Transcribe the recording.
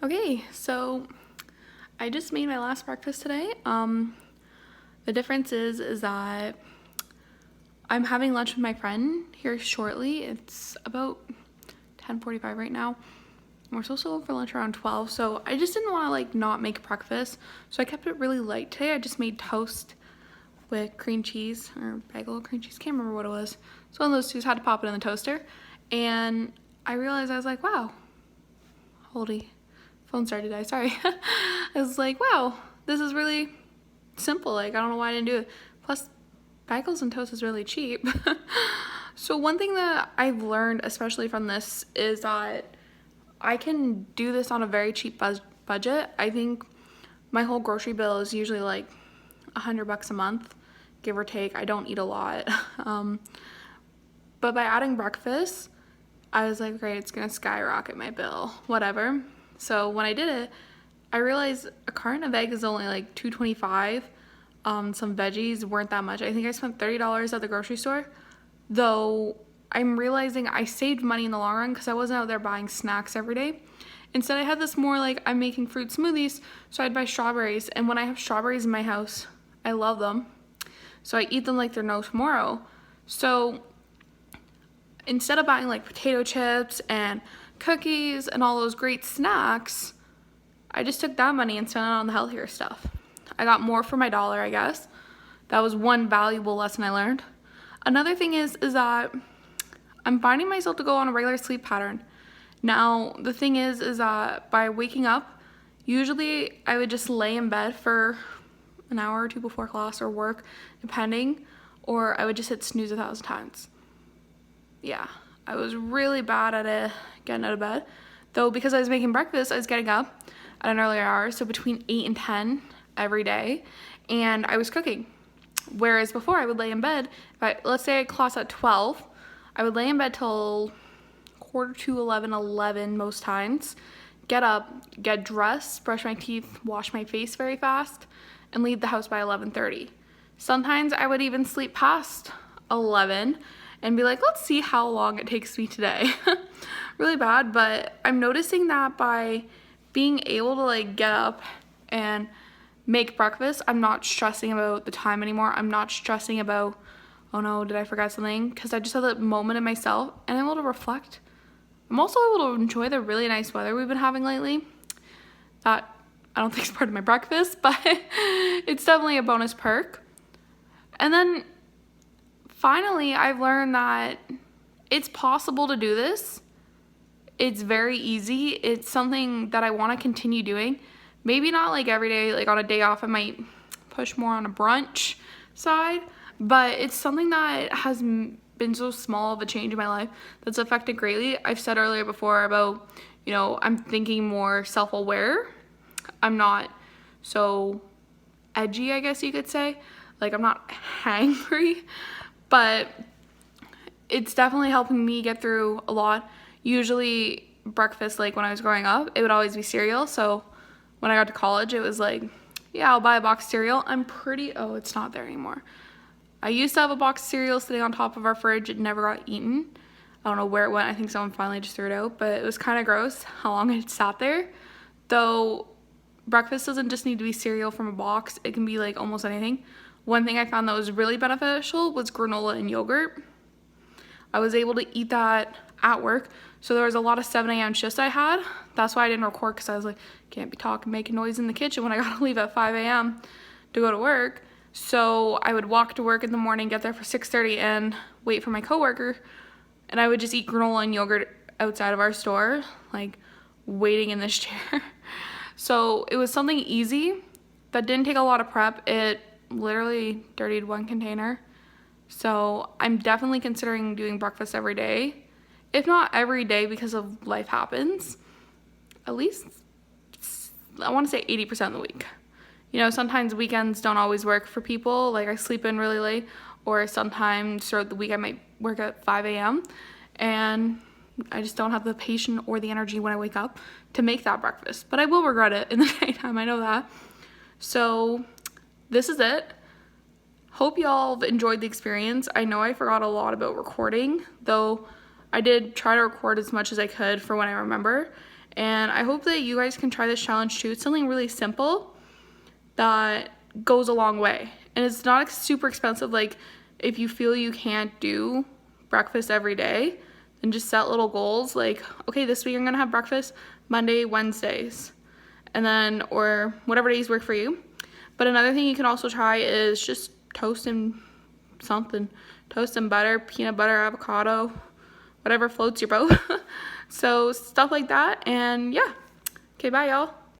Okay, so I just made my last breakfast today. The difference is that I'm having lunch with my friend here shortly. It's about 10:45 right now. We're supposed to go for lunch around 12, so I just didn't want to not make breakfast. So I kept it really light today. I just made toast with cream cheese or bagel cream cheese. Can't remember what it was. So one of those two, had to pop it in the toaster. And I realized I was like, wow, holy phone started to die, sorry. I was like, wow, this is really simple. I don't know why I didn't do it. Plus, bagels and toast is really cheap. So one thing that I've learned, especially from this, is that I can do this on a very cheap budget. I think my whole grocery bill is usually like $100 a month, give or take. I don't eat a lot. But by adding breakfast, I was like, great, it's gonna skyrocket my bill, whatever. So when I did it, I realized a carton of eggs is only like $2.25. Some veggies weren't that much. I think I spent $30 at the grocery store, though I'm realizing I saved money in the long run because I wasn't out there buying snacks every day. Instead, I had this more like I'm making fruit smoothies, so I'd buy strawberries. And when I have strawberries in my house, I love them. So I eat them like they're no tomorrow. So instead of buying like potato chips and cookies and all those great snacks, I just took that money and spent it on the healthier stuff. I got more for my dollar, I guess. That was one valuable lesson I learned. Another thing is that I'm finding myself to go on a regular sleep pattern. Now, the thing is that by waking up, usually I would just lay in bed for an hour or two before class or work, depending, or I would just hit snooze 1,000 times. Yeah, I was really bad at it, getting out of bed. Though because I was making breakfast, I was getting up at an earlier hour, so between 8 and 10 every day, and I was cooking. Whereas before, I would lay in bed, let's say I class at 12, I would lay in bed till quarter to 11 most times, get up, get dressed, brush my teeth, wash my face very fast, and leave the house by 11:30. Sometimes I would even sleep past 11 and be like, let's see how long it takes me today. Really bad, but I'm noticing that by being able to get up and make breakfast, I'm not stressing about the time anymore. I'm not stressing about, oh no, did I forget something? Because I just have that moment in myself and I'm able to reflect. I'm also able to enjoy the really nice weather we've been having lately. That I don't think is part of my breakfast, but it's definitely a bonus perk. And then finally, I've learned that it's possible to do this. It's very easy. It's something that I want to continue doing. Maybe not every day, on a day off, I might push more on a brunch side, but it's something that has been so small of a change in my life that's affected greatly. I've said earlier before about, I'm thinking more self-aware. I'm not so edgy, I guess you could say. I'm not hangry, but it's definitely helping me get through a lot. Usually breakfast, when I was growing up, it would always be cereal. So when I got to college, it was yeah, I'll buy a box of cereal. Oh, it's not there anymore. I used to have a box of cereal sitting on top of our fridge. It never got eaten. I don't know where it went. I think someone finally just threw it out, but it was kind of gross how long it sat there. Though breakfast doesn't just need to be cereal from a box. It can be almost anything. One thing I found that was really beneficial was granola and yogurt. I was able to eat that at work. So there was a lot of 7 a.m. shifts I had. That's why I didn't record, because I was can't be talking, making noise in the kitchen when I gotta leave at 5 a.m. to go to work. So I would walk to work in the morning, get there for 6:30 and wait for my coworker. And I would just eat granola and yogurt outside of our store, waiting in this chair. So it was something easy that didn't take a lot of prep. It literally dirtied one container. So I'm definitely considering doing breakfast every day. If not every day because of life happens, at least I want to say 80% of the week. Sometimes weekends don't always work for people. I sleep in really late, or sometimes throughout the week I might work at 5 a.m. and I just don't have the patience or the energy when I wake up to make that breakfast. But I will regret it in the nighttime, I know that. So this is it. Hope y'all have enjoyed the experience. I know I forgot a lot about recording, though I did try to record as much as I could for when I remember. And I hope that you guys can try this challenge too. It's something really simple that goes a long way. And it's not super expensive. Like, if you feel you can't do breakfast every day, then just set little goals. Like, okay, this week I'm gonna have breakfast Monday, Wednesdays, and then, or whatever days work for you. But another thing you can also try is just toast and something. Toast and butter, peanut butter, avocado, whatever floats your boat. So stuff like that, and yeah. Okay, bye y'all.